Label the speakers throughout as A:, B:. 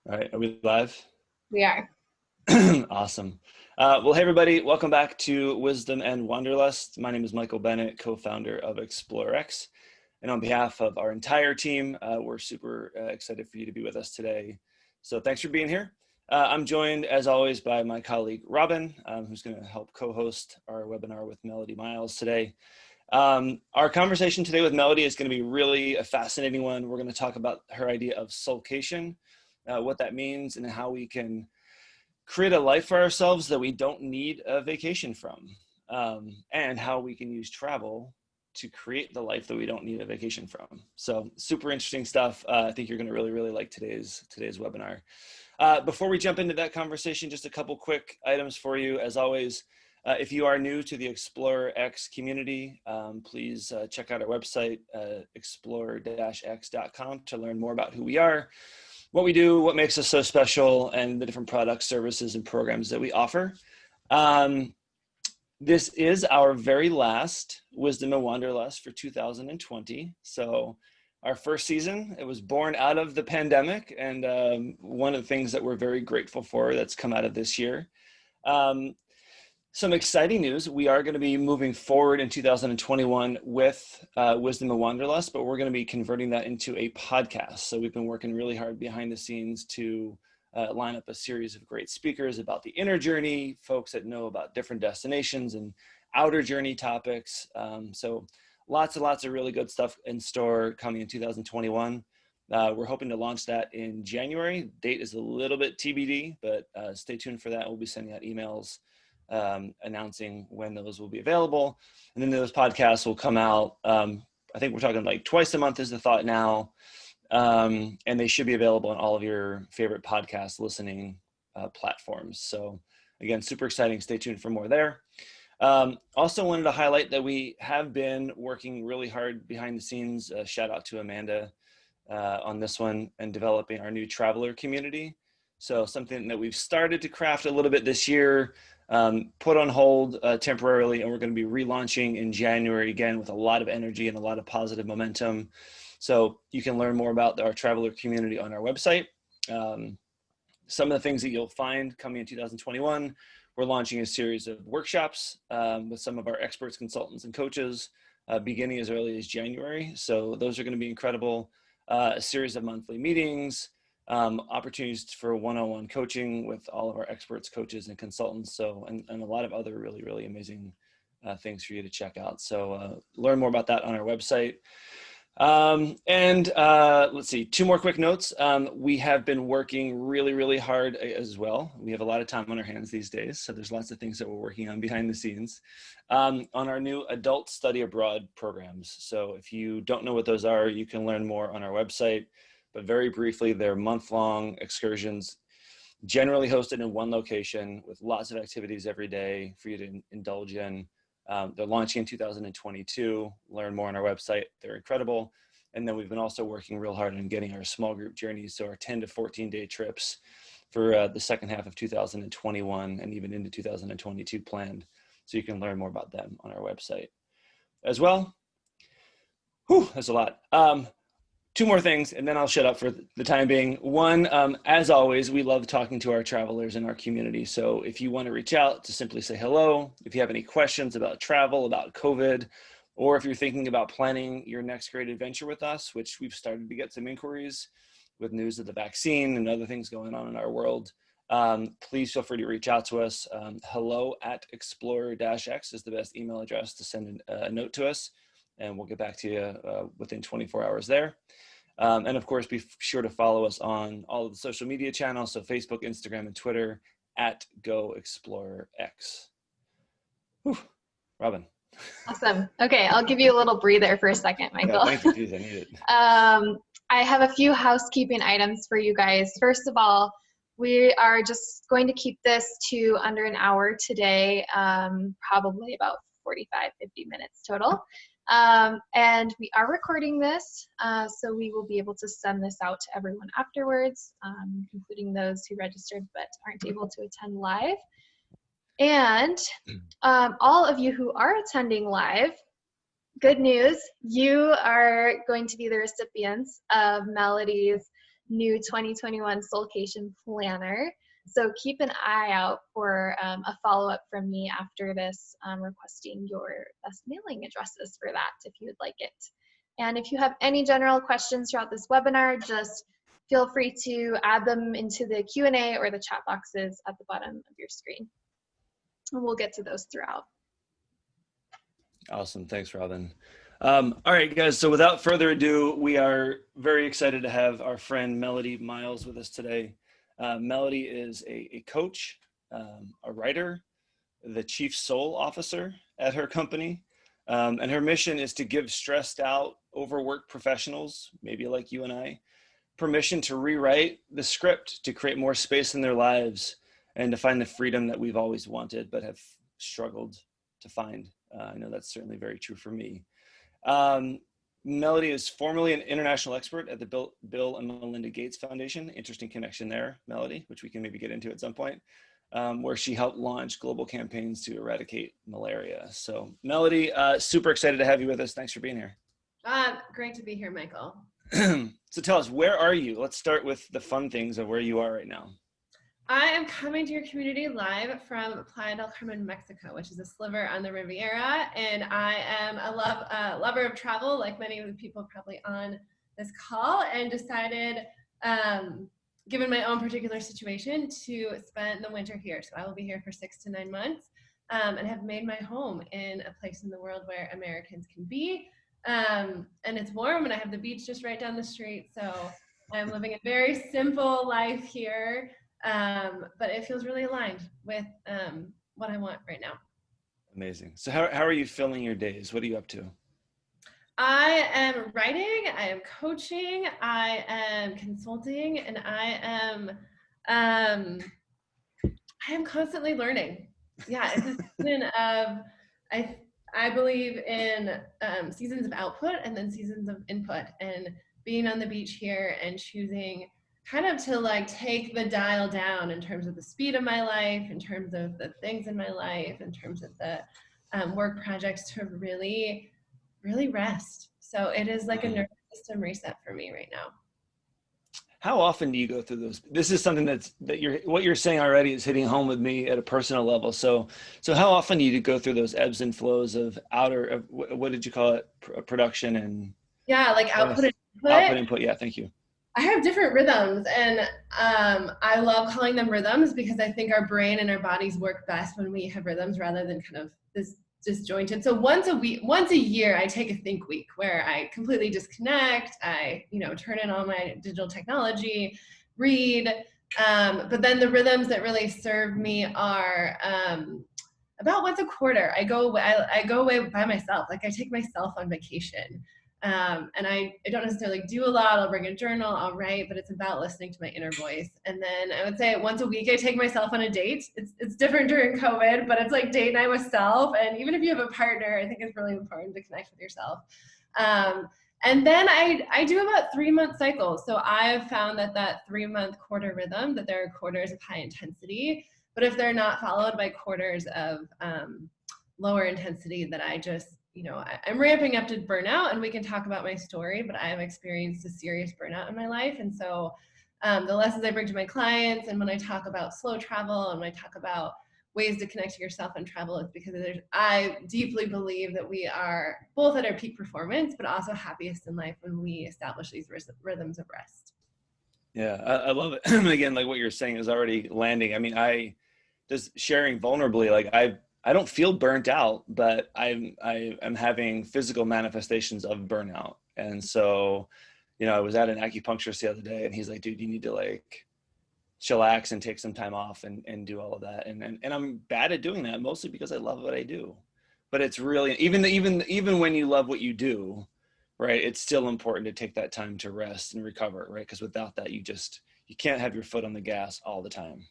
A: All right, are we live?
B: We are.
A: Awesome. Well, hey everybody, welcome back to Wisdom and Wanderlust. My name is Michael Bennett, co-founder of ExploreX. And on behalf of our entire team, we're super excited for you to be with us today. So thanks for being here. I'm joined, as always, by my colleague, Robin, who's going to help co-host our webinar with Melody Miles today. Our conversation today with Melody is going to be really a fascinating one. We're going to talk about her idea of Soulcation, what that means, and how we can create a life for ourselves that we don't need a vacation from, and how we can use travel to create the life that we don't need a vacation from. So super interesting stuff. I think you're going to really like today's webinar. Before we jump into that conversation, just a couple quick items for you. As always, if you are new to the ExploreX community, please check out our website, explore-x.com, to learn more about who we are, what we do, what makes us so special, and the different products, services, and programs that we offer. This is our very last Wisdom and Wanderlust for 2020. So our first season, it was born out of the pandemic, and one of the things that we're very grateful for that's come out of this year. Some exciting news. We are going to be moving forward in 2021 with Wisdom and Wanderlust, but we're going to be converting that into a podcast. So we've been working really hard behind the scenes to line up a series of great speakers about the inner journey, folks that know about different destinations and outer journey topics. So lots and lots of really good stuff in store coming in 2021. We're hoping to launch that in January. Date is a little bit TBD, but stay tuned for that. We'll be sending out emails announcing when those will be available. And then those podcasts will come out. I think we're talking like twice a month is the thought now. And they should be available on all of your favorite podcast listening platforms. So again, super exciting. Stay tuned for more there. Also wanted to highlight that we have been working really hard behind the scenes. Shout out to Amanda on this one, and developing our new traveler community. So something that we've started to craft a little bit this year, put on hold temporarily, and we're going to be relaunching in January again with a lot of energy and a lot of positive momentum. So you can learn more about our traveler community on our website. Some of the things that you'll find coming in 2021, we're launching a series of workshops with some of our experts, consultants, and coaches beginning as early as January. So those are going to be incredible. A series of monthly meetings, opportunities for one-on-one coaching with all of our experts, coaches, and consultants. So, and a lot of other really amazing things for you to check out. So learn more about that on our website. Let's see, two more quick notes. We have been working really hard as well. We have a lot of time on our hands these days, so there's lots of things that we're working on behind the scenes on our new adult study abroad programs. So if you don't know what those are, you can learn more on our website, but very briefly, they're month-long excursions, generally hosted in one location with lots of activities every day for you to indulge in. They're launching in 2022. Learn more on our website. They're incredible. And then we've been also working real hard on getting our small group journeys, so our 10 to 14 day trips for the second half of 2021 and even into 2022 planned. So you can learn more about them on our website as well. Whew, that's a lot. Two more things, and then I'll shut up for the time being. One, as always, we love talking to our travelers in our community. So if you want to reach out, to simply say hello. If you have any questions about travel, about COVID, or if you're thinking about planning your next great adventure with us, which we've started to get some inquiries with news of the vaccine and other things going on in our world, please feel free to reach out to us. hello@explorer-x is the best email address to send a note to us, and we'll get back to you within 24 hours there. And of course, be sure to follow us on all of the social media channels. So Facebook, Instagram, and Twitter @GoExploreX. Whew, Robin.
B: Awesome. Okay, I'll give you a little breather for a second, Michael.
A: Yeah, thank you. Geez, I need it.
B: I have a few housekeeping items for you guys. First of all, we are just going to keep this to under an hour today, probably about 45-50 minutes total. And we are recording this, so we will be able to send this out to everyone afterwards, including those who registered but aren't able to attend live. And all of you who are attending live, good news, you are going to be the recipients of Melody's new 2021 Soulcation planner. So keep an eye out for a follow-up from me after this, requesting your best mailing addresses for that if you would like it. And if you have any general questions throughout this webinar, just feel free to add them into the Q&A or the chat boxes at the bottom of your screen. And we'll get to those throughout.
A: Awesome. Thanks, Robin. All right, guys. So without further ado, we are very excited to have our friend Melody Miles with us today. Melody is a coach, a writer, the chief soul officer at her company. And her mission is to give stressed out, overworked professionals, maybe like you and I, permission to rewrite the script to create more space in their lives and to find the freedom that we've always wanted but have struggled to find. I know that's certainly very true for me. Melody is formerly an international expert at the Bill and Melinda Gates Foundation. Interesting connection there, Melody, which we can maybe get into at some point, where she helped launch global campaigns to eradicate malaria. So Melody, super excited to have you with us. Thanks for being here.
C: Great to be here, Michael.
A: So tell us, where are you? Let's start with the fun things of where you are right now.
C: I am coming to your community live from Playa del Carmen, Mexico, which is a sliver on the Riviera. And I am a lover of travel, like many of the people probably on this call, and decided, given my own particular situation, to spend the winter here. So I will be here for 6 to 9 months, and have made my home in a place in the world where Americans can be. And it's warm, and I have the beach just right down the street. So I'm living a very simple life here. But it feels really aligned with what I want right now.
A: Amazing. So how are you filling your days? What are you up to?
C: I am writing, I am coaching, I am consulting, and I am constantly learning. Yeah, it's a season of, I believe in seasons of output and then seasons of input, and being on the beach here and choosing kind of to like take the dial down in terms of the speed of my life, in terms of the things in my life, in terms of the work projects, to really, really rest. So it is like a nervous system reset for me right now.
A: How often do you go through those? This is something what you're saying already is hitting home with me at a personal level. So how often do you go through those ebbs and flows of what did you call it? Production and
C: like output and input.
A: Output input. Yeah. Thank you.
C: I have different rhythms, and I love calling them rhythms because I think our brain and our bodies work best when we have rhythms rather than kind of this disjointed. So once a year, I take a think week where I completely disconnect. I, turn in all my digital technology, read. But then the rhythms that really serve me are about once a quarter. I go away by myself. Like I take myself on vacation. And I don't necessarily do a lot. I'll bring a journal, I'll write, but it's about listening to my inner voice. And then I would say once a week, I take myself on a date. It's different during COVID, but it's like date night with self. And even if you have a partner, I think it's really important to connect with yourself. And then I do about 3-month cycles. So I've found that 3-month quarter rhythm, that there are quarters of high intensity, but if they're not followed by quarters of lower intensity, that I just, I'm ramping up to burnout, and we can talk about my story, but I have experienced a serious burnout in my life. And so the lessons I bring to my clients, and when I talk about slow travel and when I talk about ways to connect to yourself and travel, is because I deeply believe that we are both at our peak performance, but also happiest in life when we establish these rhythms of rest.
A: Yeah, I love it. Again, like what you're saying is already landing. I mean, I just sharing vulnerably, like I don't feel burnt out, but I'm having physical manifestations of burnout. And so, I was at an acupuncturist the other day, and he's like, dude, you need to like chillax and take some time off and do all of that. And I'm bad at doing that, mostly because I love what I do. But it's really, even when you love what you do, right, it's still important to take that time to rest and recover, right? Because without that, you can't have your foot on the gas all the time.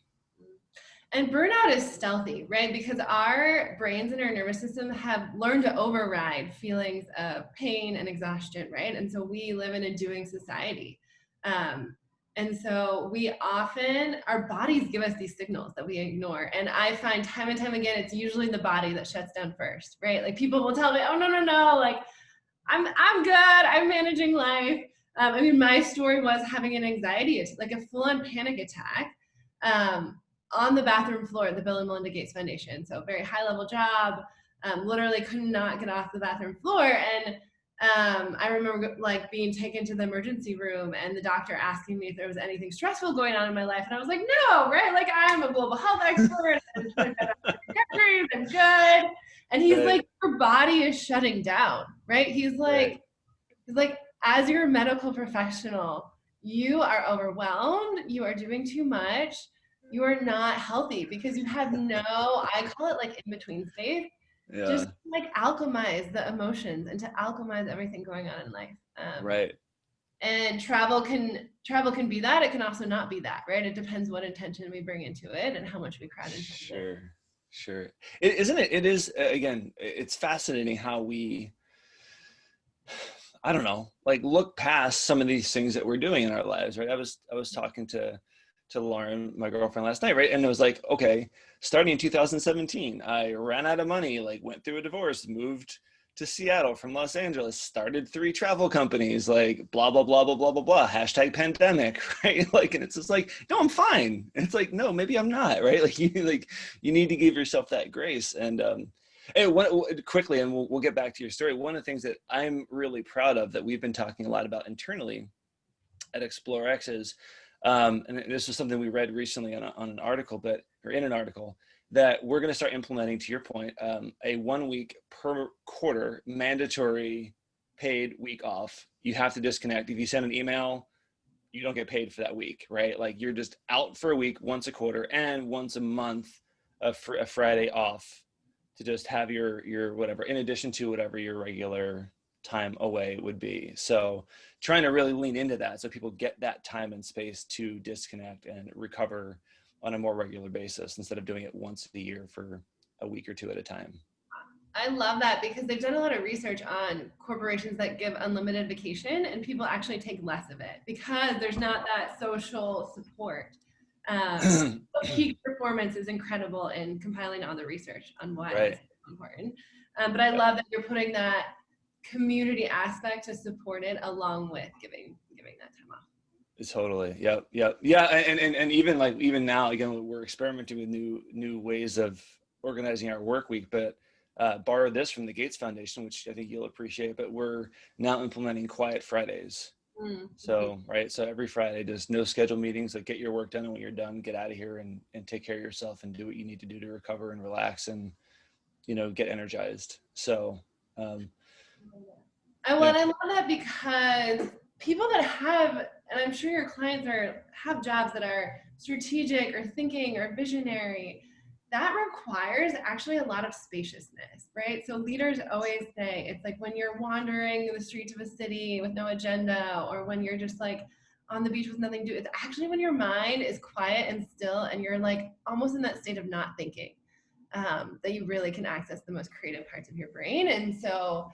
C: And burnout is stealthy, right? Because our brains and our nervous system have learned to override feelings of pain and exhaustion, right? And so we live in a doing society. And so our bodies give us these signals that we ignore. And I find time and time again, it's usually the body that shuts down first, right? Like people will tell me, oh, no, like I'm good, I'm managing life. I mean, my story was having an anxiety, like a full-on panic attack, on the bathroom floor at the Bill and Melinda Gates Foundation. So very high-level job, literally could not get off the bathroom floor. And I remember like being taken to the emergency room and the doctor asking me if there was anything stressful going on in my life. And I was like, no, right? Like I'm a global health expert. I'm 25 degrees, I'm good. And he's like, your body is shutting down, right? He's like, as your medical professional, you are overwhelmed, you are doing too much, you are not healthy because you have no, I call it like in between space, just like alchemize the emotions and to alchemize everything going on in life.
A: Right.
C: And travel can be that. It can also not be that, right? It depends what intention we bring into it and how much we crowd into it.
A: Sure. Isn't it? It is, again, it's fascinating how we, I don't know, like look past some of these things that we're doing in our lives, right? I was talking to Lauren, my girlfriend, last night, right? And it was like, okay, starting in 2017, I ran out of money, like went through a divorce, moved to Seattle from Los Angeles, started 3 travel companies, like blah, blah, blah, blah, blah, blah, blah, hashtag pandemic, right? Like, and it's just like, no, I'm fine. And it's like, no, maybe I'm not, right? Like you need to give yourself that grace. And quickly, and we'll get back to your story. One of the things that I'm really proud of that we've been talking a lot about internally at ExploreX is, and this was something we read recently on an article, in an article, that we're going to start implementing, to your point, a 1 week per quarter mandatory paid week off. You have to disconnect. If you send an email, you don't get paid for that week, right? Like you're just out for a week, once a quarter, and once a month, a Friday off to just have your whatever, in addition to whatever your regular time away would be. So trying to really lean into that so people get that time and space to disconnect and recover on a more regular basis instead of doing it once a year for a week or 2 at a time.
C: I love that because they've done a lot of research on corporations that give unlimited vacation and people actually take less of it because there's not that social support. Peak performance is incredible in compiling all the research on why it's important. But I love that you're putting that community aspect to support it along with giving that time off.
A: Totally. Yeah. And even now, again, we're experimenting with new ways of organizing our work week, but borrowed this from the Gates Foundation, which I think you'll appreciate, but we're now implementing Quiet Fridays. Mm-hmm. So every Friday, just no scheduled meetings, like get your work done, and when you're done, get out of here and take care of yourself and do what you need to do to recover and relax and, get energized. So,
C: I love that because people that have, and I'm sure your clients have jobs that are strategic or thinking or visionary, that requires actually a lot of spaciousness, right? So leaders always say it's like when you're wandering the streets of a city with no agenda, or when you're just like on the beach with nothing to do. It's actually when your mind is quiet and still and you're like almost in that state of not thinking, that you really can access the most creative parts of your brain. And so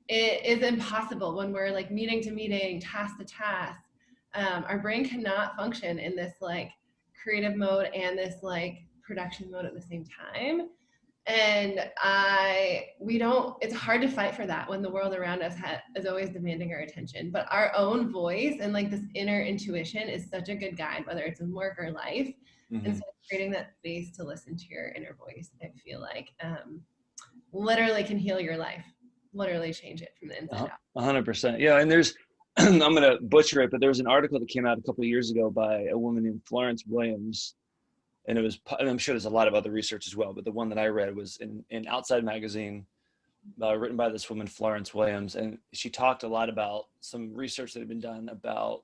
C: it is impossible when we're like meeting to meeting, task to task. Our brain cannot function in this like creative mode and this like production mode at the same time. And it's hard to fight for that when the world around us is always demanding our attention. But our own voice and like this inner intuition is such a good guide, whether it's in work or life. Mm-hmm. And so creating that space to listen to your inner voice, I feel like literally can heal your life. Literally change it from the inside out.
A: 100%. Yeah. And there's, I'm going to butcher it, but there was an article that came out a couple of years ago by a woman named Florence Williams. And and I'm sure there's a lot of other research as well, but the one that I read was in Outside Magazine, written by this woman, Florence Williams. And she talked a lot about some research that had been done about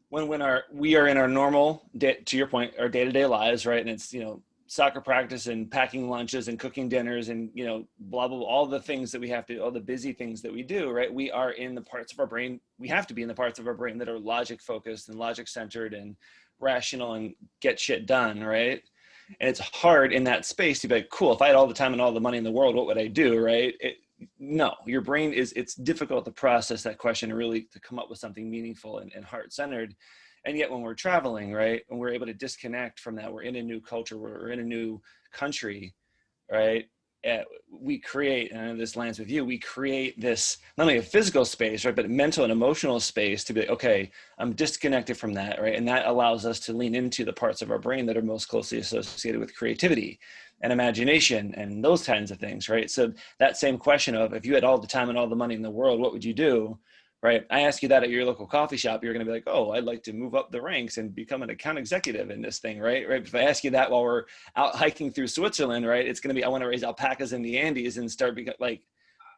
A: when we are in our normal day, to your point, our day-to-day lives, right? And it's, soccer practice and packing lunches and cooking dinners and, blah, blah, blah, all the things that we have to, all the busy things that we do, right? We are in the parts of our brain. We have to be in the parts of our brain that are logic focused and logic centered and rational and get shit done, right? And it's hard in that space to be like, cool, if I had all the time and all the money in the world, what would I do, right? No, your brain it's difficult to process that question and really to come up with something meaningful and heart-centered. And yet when we're traveling, right, and we're able to disconnect from that, we're in a new culture, we're in a new country, right? we create, and I know this lands with you, we create this, not only a physical space, right, but mental and emotional space to be like, okay, I'm disconnected from that, right? And that allows us to lean into the parts of our brain that are most closely associated with creativity and imagination and those kinds of things, right? So that same question of, if you had all the time and all the money in the world, what would you do? Right. I ask you that at your local coffee shop, you're going to be like, oh, I'd like to move up the ranks and become an account executive in this thing. Right. Right. If I ask you that while we're out hiking through Switzerland, right, it's going to be, I want to raise alpacas in the Andes and start like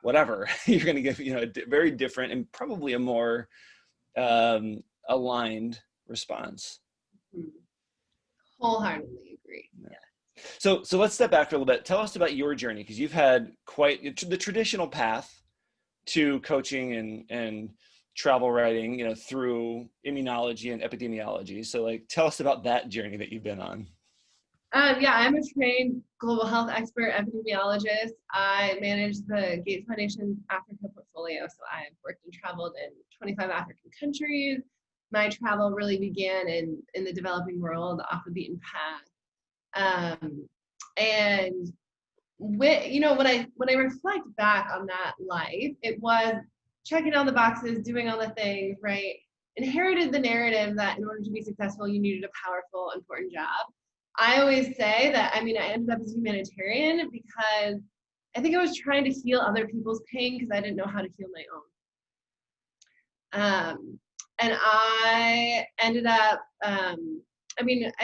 A: whatever. You're going to give, a very different and probably a more aligned response.
C: Wholeheartedly agree.
A: Yeah. So let's step back for a little bit. Tell us about your journey, because you've had quite the traditional path to coaching and travel writing, through immunology and epidemiology. So like, tell us about that journey that you've been on.
C: Yeah, I'm a trained global health expert epidemiologist. I manage the Gates Foundation Africa portfolio. So I've worked and traveled in 25 African countries. My travel really began in the developing world, off the beaten path. And when I reflect back on that life, it was checking all the boxes, doing all the things, right? Inherited the narrative that in order to be successful, you needed a powerful, important job. I always say that, I ended up as a humanitarian because I think I was trying to heal other people's pain because I didn't know how to heal my own. And I ended up, I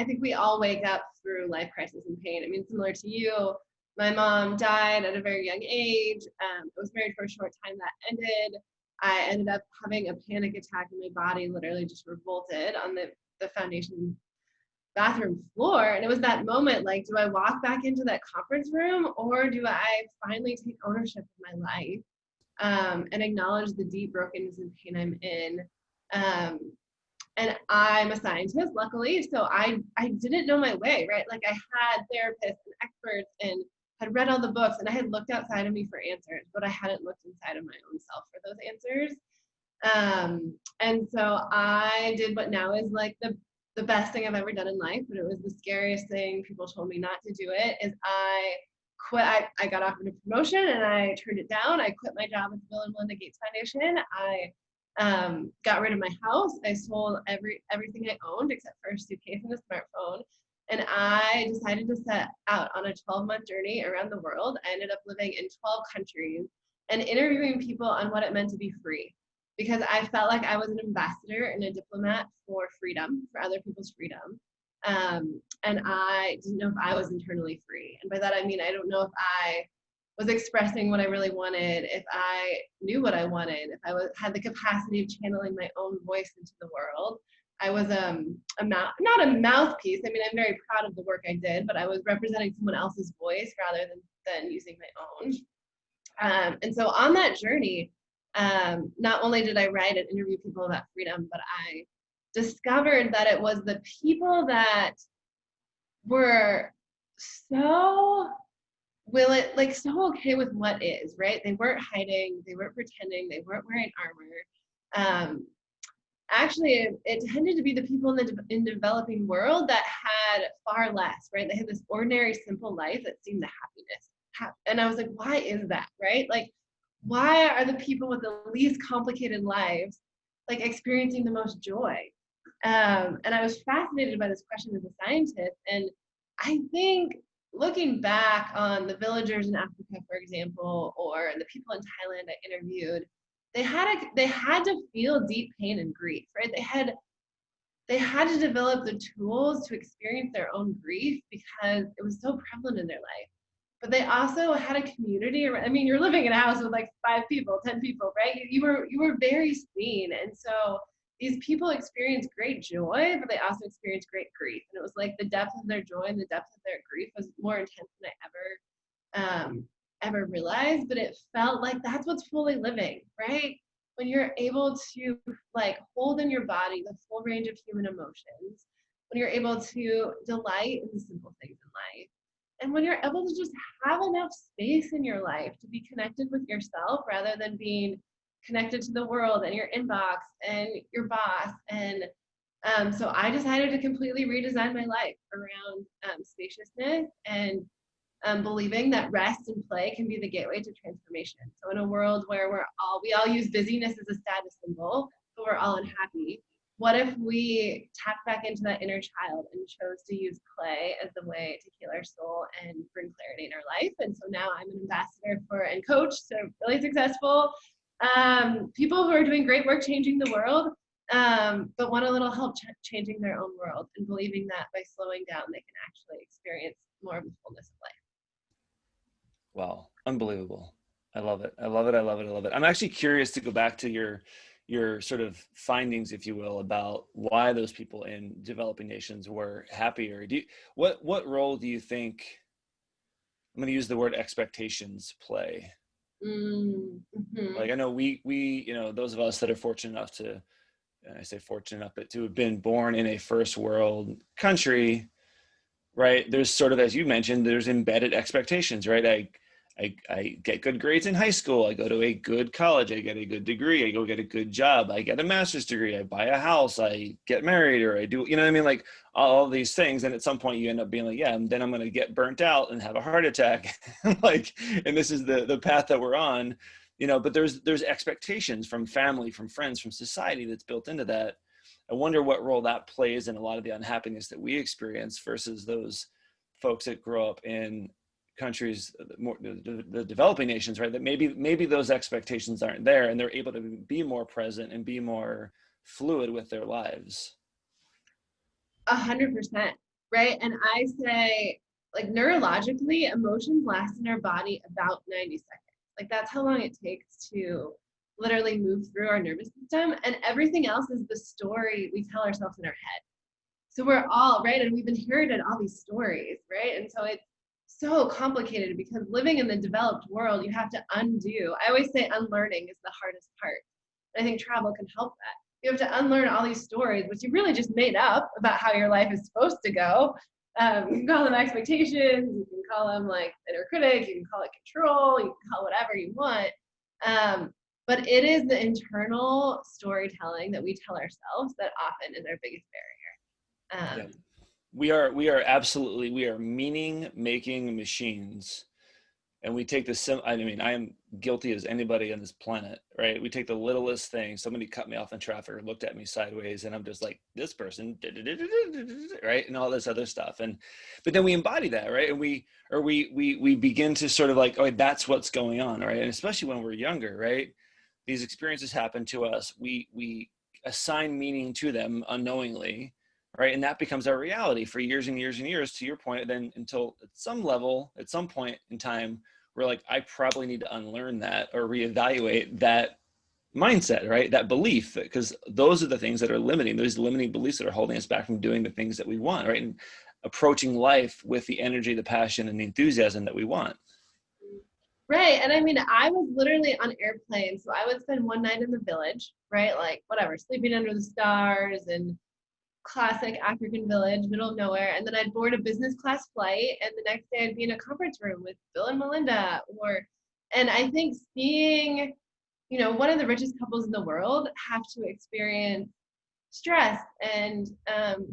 C: think we all wake up through life crisis and pain. Similar to you, my mom died at a very young age. I was married for a short time. That ended. I ended up having a panic attack, and my body literally just revolted on the foundation bathroom floor. And it was that moment, like, do I walk back into that conference room, or do I finally take ownership of my life and acknowledge the deep brokenness and pain I'm in? And I'm a scientist, luckily, so I didn't know my way, right? Like, I had therapists and experts and had read all the books, and I had looked outside of me for answers, but I hadn't looked inside of my own self for those answers. And so I did what now is like the best thing I've ever done in life, but it was the scariest thing. People told me not to do it. Is I quit. I got offered a promotion and I turned it down. I quit my job at the Bill and Melinda Gates Foundation. I got rid of my house. I sold everything I owned except for a suitcase and a smartphone. And I decided to set out on a 12-month journey around the world. I ended up living in 12 countries and interviewing people on what it meant to be free, because I felt like I was an ambassador and a diplomat for freedom, for other people's freedom. And I didn't know if I was internally free. And by that, I mean, I don't know if I was expressing what I really wanted, if I knew what I wanted, if I had the capacity of channeling my own voice into the world. I was not a mouthpiece. I'm very proud of the work I did, but I was representing someone else's voice rather than using my own. And so on that journey, not only did I write and interview people about freedom, but I discovered that it was the people that were so so okay with what is, right? They weren't hiding, they weren't pretending, they weren't wearing armor. Actually, it tended to be the people in the developing world that had far less, right? They had this ordinary, simple life that seemed the happiness. And I was like, why is that, right? Like, why are the people with the least complicated lives like experiencing the most joy? And I was fascinated by this question as a scientist. And I think looking back on the villagers in Africa, for example, or the people in Thailand I interviewed, they had to feel deep pain and grief, right? They had to develop the tools to experience their own grief because it was so prevalent in their life. But they also had a community. You're living in a house with like 5 people, 10 people, right? You were very seen. And so these people experienced great joy, but they also experienced great grief. And it was like the depth of their joy and the depth of their grief was more intense than I ever realized. But it felt like that's what's fully living, right? When you're able to like hold in your body the full range of human emotions, when you're able to delight in the simple things in life, and when you're able to just have enough space in your life to be connected with yourself rather than being connected to the world and your inbox and your boss. And so I decided to completely redesign my life around spaciousness and believing that rest and play can be the gateway to transformation. So in a world where we all use busyness as a status symbol, but we're all unhappy, what if we tap back into that inner child and chose to use play as the way to heal our soul and bring clarity in our life? And so now I'm an ambassador for and coach, so really successful people who are doing great work changing the world, but want a little help changing their own world, and believing that by slowing down, they can actually experience more of the fullness of life.
A: Wow, unbelievable. I love it. I love it. I love it. I love it. I'm actually curious to go back to your sort of findings, if you will, about why those people in developing nations were happier. What role do you think, I'm going to use the word expectations, play?
C: Mm-hmm.
A: Like, I know we, those of us that are fortunate enough to, I say fortunate enough, but to have been born in a first world country, right? There's sort of, as you mentioned, there's embedded expectations, right? I get good grades in high school. I go to a good college. I get a good degree. I go get a good job. I get a master's degree. I buy a house. I get married, or I do, you know what I mean? Like all these things. And at some point you end up being like, yeah, and then I'm going to get burnt out and have a heart attack. Like, and this is the path that we're on, but there's expectations from family, from friends, from society that's built into that. I wonder what role that plays in a lot of the unhappiness that we experience versus those folks that grow up in countries, more the developing nations, right? That maybe those expectations aren't there, and they're able to be more present and be more fluid with their lives.
C: 100%, right? And I say, like, neurologically, emotions last in our body about 90 seconds. Like, that's how long it takes to literally move through our nervous system, and everything else is the story we tell ourselves in our head. So we're all, right, and we've inherited all these stories, right? And so it's so complicated, because living in the developed world, you have to undo. I always say unlearning is the hardest part. And I think travel can help that. You have to unlearn all these stories, which you really just made up about how your life is supposed to go. You can call them expectations, you can call them like inner critic, you can call it control, you can call it whatever you want. But it is the internal storytelling that we tell ourselves that often is our biggest barrier.
A: Yeah. We are meaning making machines. And we take I am guilty as anybody on this planet, right? We take the littlest thing. Somebody cut me off in traffic or looked at me sideways, and I'm just like, this person, right? And all this other stuff. But then we embody that, right? And we begin to sort of like, oh, that's what's going on, right? And especially when we're younger, right? These experiences happen to us. We assign meaning to them unknowingly, right? And that becomes our reality for years and years and years, to your point, then until at some level, at some point in time, we're like, I probably need to unlearn that or reevaluate that mindset, right? That belief, because those are the things that are limiting, those limiting beliefs that are holding us back from doing the things that we want, right? And approaching life with the energy, the passion, and the enthusiasm that we want.
C: Right. And I mean, I was literally on airplanes. So I would spend one night in the village, right? Like whatever, sleeping under the stars and classic African village, middle of nowhere. And then I'd board a business class flight, and the next day I'd be in a conference room with Bill and Melinda. And I think seeing, one of the richest couples in the world have to experience stress and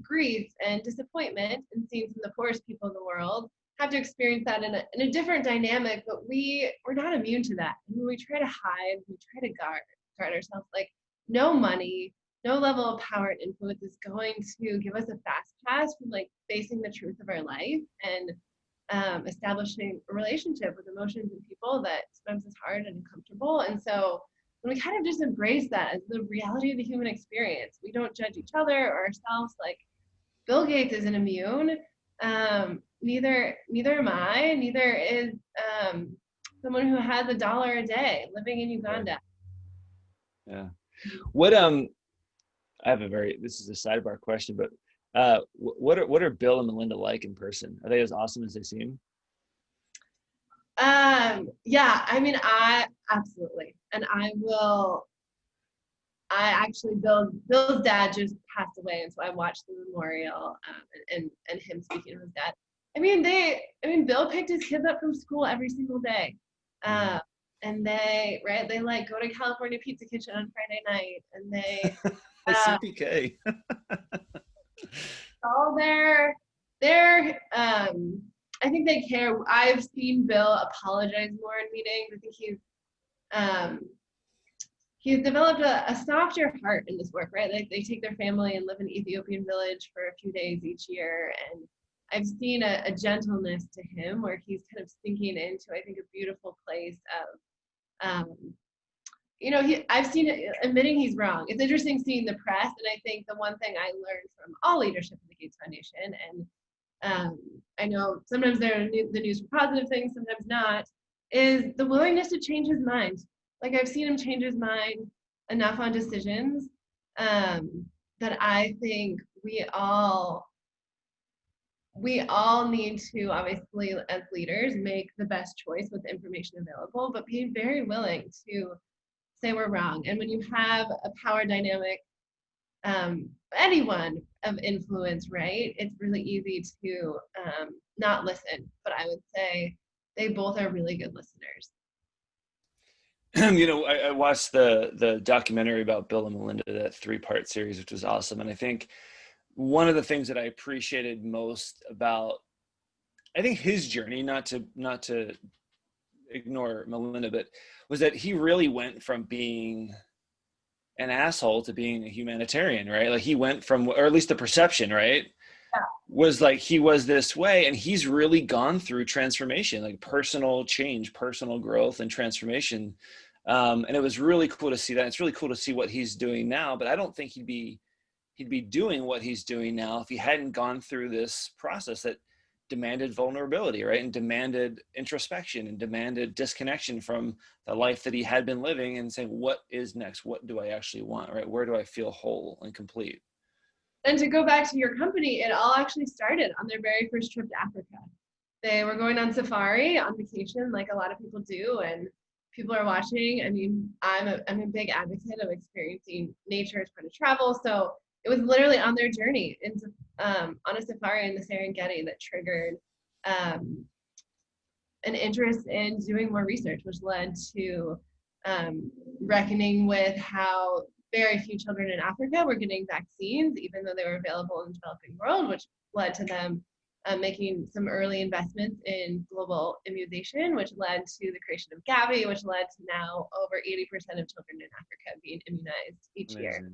C: grief and disappointment, and seeing some of the poorest people in the world have to experience that in a different dynamic, but we're not immune to that. And when we try to hide, we try to guard ourselves, like no money, no level of power and influence is going to give us a fast pass from like facing the truth of our life and establishing a relationship with emotions and people that sometimes is hard and uncomfortable. And so when we kind of just embrace that as the reality of the human experience, we don't judge each other or ourselves. Like Bill Gates isn't immune. Neither am I. Neither is someone who has $1 a day living in Uganda.
A: Yeah. What I have this is a sidebar question, but what are Bill and Melinda like in person? Are they as awesome as they seem?
C: Yeah, I mean, I absolutely. And I actually, Bill's dad just passed away, and so I watched the memorial and him speaking to his dad. I mean, Bill picked his kids up from school every single day. And they like go to California Pizza Kitchen on Friday night, and they
A: CPK.
C: all their I I think they care. I've seen Bill apologize more in meetings. I think he's developed a softer heart in this work, right? Like they take their family and live in an Ethiopian village for a few days each year. And I've seen a gentleness to him where he's kind of sinking into, I think, a beautiful place of, I've seen it admitting he's wrong. It's interesting seeing the press. And I think the one thing I learned from all leadership in the Gates Foundation, and I know sometimes they're the news for positive things, sometimes not, is the willingness to change his mind. Like I've seen him change his mind enough on decisions that I think we all need to, obviously, as leaders, make the best choice with the information available, but be very willing to say we're wrong. And when you have a power dynamic, anyone of influence, right, it's really easy to not listen. But I would say they both are really good listeners.
A: I watched the documentary about Bill and Melinda, that 3-part series, which was awesome. And I think one of the things that I appreciated most about, I think, his journey, not to ignore Melinda, but was that he really went from being an asshole to being a humanitarian, right? Like he went from, or at least the perception, right? Yeah. Was like he was this way, and he's really gone through transformation, like personal change, personal growth and transformation. And it was really cool to see that. It's really cool to see what he's doing now, but I don't think he'd be doing what he's doing now if he hadn't gone through this process that demanded vulnerability, right? And demanded introspection and demanded disconnection from the life that he had been living, and saying, what is next? What do I actually want, right? Where do I feel whole and complete?
C: And to go back to your company, it all actually started on their very first trip to Africa. They were going on safari, on vacation, like a lot of people do, and people are watching. I mean, I'm a big advocate of experiencing nature as part of travel, so it was literally on their journey into on a safari in the Serengeti that triggered an interest in doing more research, which led to reckoning with how very few children in Africa were getting vaccines, even though they were available in the developing world, which led to them making some early investments in global immunization, which led to the creation of Gavi, which led to now over 80% of children in Africa being immunized each year.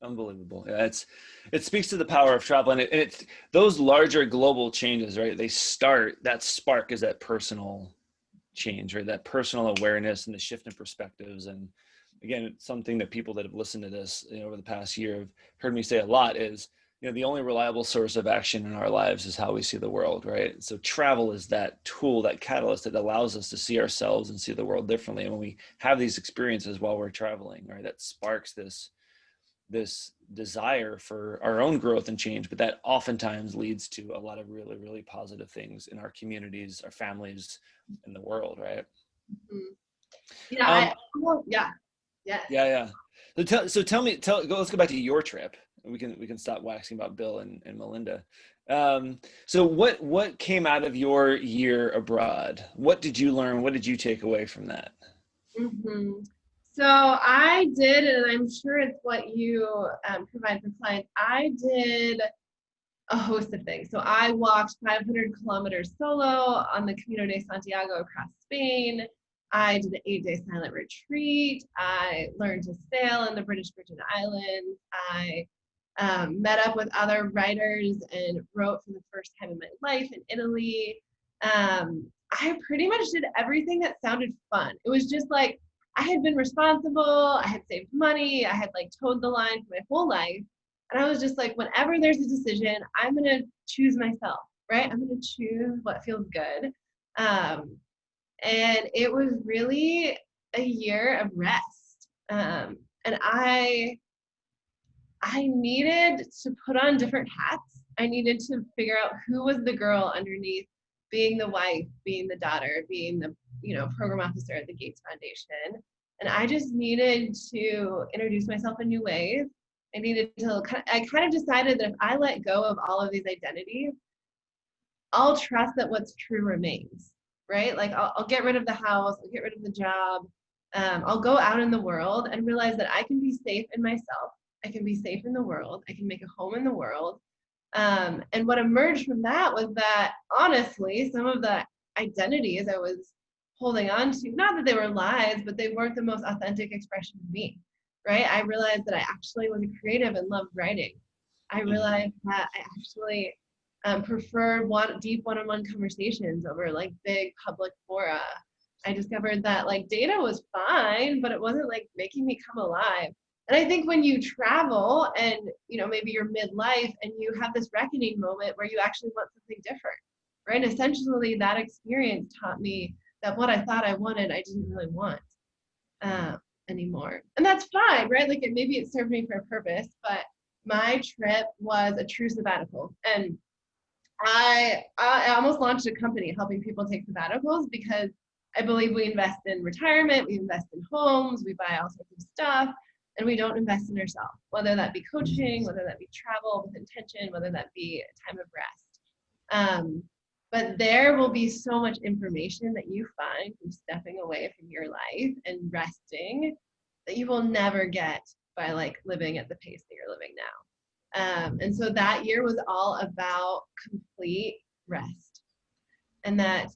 A: Unbelievable. Yeah, it speaks to the power of travel, and it's those larger global changes, right? That spark is that personal change, right? That personal awareness and the shift in perspectives. And again, it's something that people that have listened to this, over the past year have heard me say a lot is, the only reliable source of action in our lives is how we see the world, right? So travel is that tool, that catalyst that allows us to see ourselves and see the world differently. And when we have these experiences while we're traveling, right, that sparks this desire for our own growth and change, but that oftentimes leads to a lot of really, really positive things in our communities, our families, in the world, right?
C: Mm-hmm. Yeah.
A: So tell me, let's go back to your trip. We can stop waxing about Bill and Melinda. So what came out of your year abroad? What did you learn? What did you take away from that?
C: Mm-hmm. So I did, and I'm sure it's what you provide for clients, I did a host of things. So I walked 500 kilometers solo on the Camino de Santiago across Spain. I did an 8-day silent retreat. I learned to sail in the British Virgin Islands. I met up with other writers and wrote for the first time in my life in Italy. I pretty much did everything that sounded fun. It was just like, I had been responsible, I had saved money, I had towed the line for my whole life. And I was just like, whenever there's a decision, I'm gonna choose myself, right? I'm gonna choose what feels good. And it was really a year of rest. And I needed to put on different hats. I needed to figure out who was the girl underneath being the wife, being the daughter, being the program officer at the Gates Foundation. And I just needed to introduce myself in new ways. I kind of decided that if I let go of all of these identities, I'll trust that what's true remains, right? Like I'll get rid of the house, I'll get rid of the job. I'll go out in the world and realize that I can be safe in myself. I can be safe in the world. I can make a home in the world. And what emerged from that was that, honestly, some of the identities I was holding on to, not that they were lies, but they weren't the most authentic expression of me, right? I realized that I actually was creative and loved writing. I realized that I actually preferred deep one-on-one conversations over like big public fora. I discovered that like data was fine, but it wasn't like making me come alive. And I think when you travel and, you know, maybe you're midlife and you have this reckoning moment where you actually want something different, right? Essentially, that experience taught me that what I thought I wanted, I didn't really want anymore. And that's fine, right? Like maybe it served me for a purpose, but my trip was a true sabbatical. And I almost launched a company helping people take sabbaticals because I believe we invest in retirement, we invest in homes, we buy all sorts of stuff, and we don't invest in ourselves, whether that be coaching, whether that be travel with intention, whether that be a time of rest. But there will be so much information that you find from stepping away from your life and resting that you will never get by like living at the pace that you're living now. And so that year was all about complete rest, and that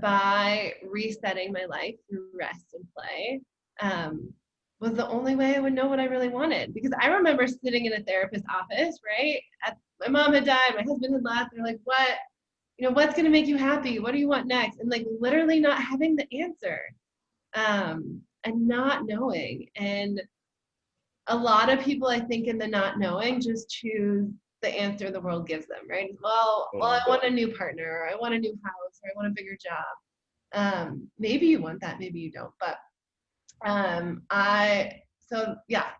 C: by resetting my life through rest and play was the only way I would know what I really wanted. Because I remember sitting in a therapist's office, right? My mom had died, my husband had left. They're like, what? You know, what's going to make you happy? What do you want next? And like literally not having the answer and not knowing. And a lot of people, I think, in the not knowing, just choose the answer the world gives them, right? Well, I want a new partner, or I want a new house, or I want a bigger job. Maybe you want that, maybe you don't. But I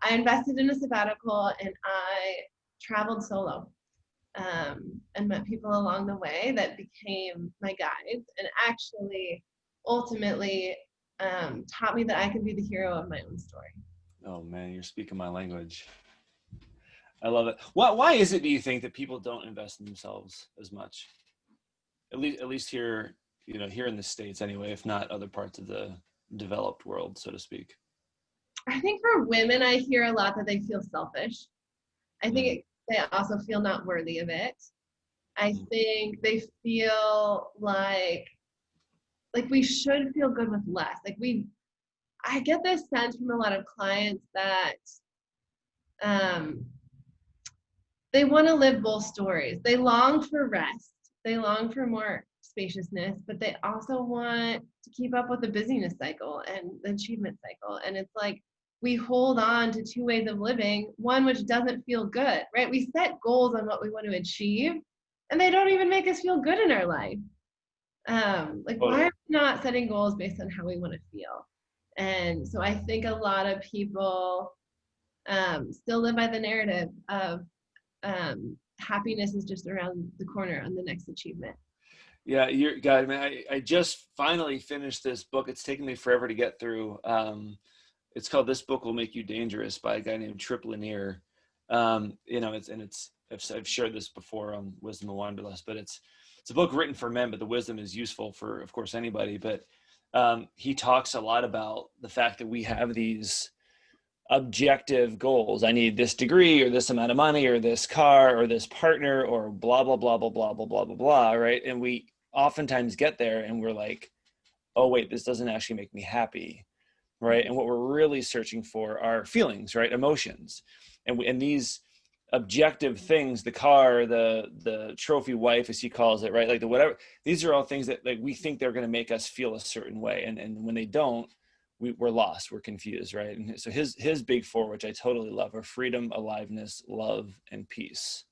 C: invested in a sabbatical and I traveled solo and met people along the way that became my guides and actually ultimately taught me that I could be the hero of my own story.
A: Oh man, you're speaking my language. I love it. Why is it, do you think, that people don't invest in themselves as much? At least here, you know, here in the States anyway, if not other parts of the developed world, so to speak.
C: I think for women, I hear a lot that they feel selfish. I think they also feel not worthy of it. I think they feel like we should feel good with less. I get this sense from a lot of clients that they want to live both stories. They long for rest. They long for more spaciousness, but they also want to keep up with the busyness cycle and the achievement cycle. And it's like we hold on to two ways of living, one which doesn't feel good, right? We set goals on what we want to achieve, and they don't even make us feel good in our life. Why are we not setting goals based on how we want to feel? And so I think a lot of people still live by the narrative of happiness is just around the corner on the next achievement.
A: Yeah, I just finally finished this book. It's taken me forever to get through. It's called This Book Will Make You Dangerous by a guy named Trip Lanier. I've shared this before on Wisdom of Wanderlust, but it's a book written for men, but the wisdom is useful for, of course, anybody. But he talks a lot about the fact that we have these objective goals. I need this degree or this amount of money or this car or this partner or blah, blah, blah, blah, blah, blah, blah, blah, blah, right? And we oftentimes get there and we're like, oh, wait, this doesn't actually make me happy, right? And what we're really searching for are feelings, right? Emotions. And these objective things, the car, the trophy wife, as he calls it, right? Like the whatever, these are all things that like we think they're going to make us feel a certain way. And when they don't, we're lost, we're confused, right? And so his big four, which I totally love, are freedom, aliveness, love, and peace,